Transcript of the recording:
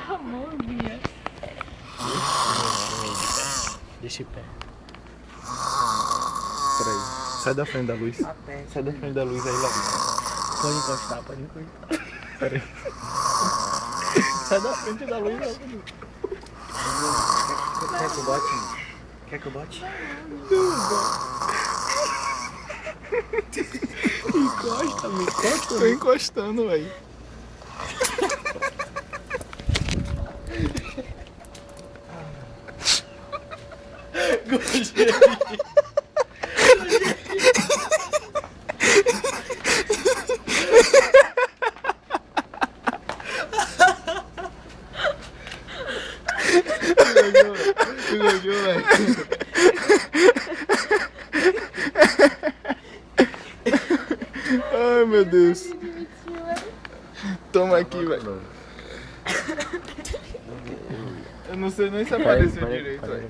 A mãozinha. Deixa em pé. Peraí. Sai da frente da luz. Sai da frente da luz aí, logo. Pode encostar, pode encostar. Peraí. Sai da frente da luz logo. Quer que eu bote? Quer que eu bote? Encosta, me encosta. Tô encostando, velho. Tu gostou, velho? Ai, meu Deus. Toma aqui, velho. Eu não sei nem se apareceu direito, velho.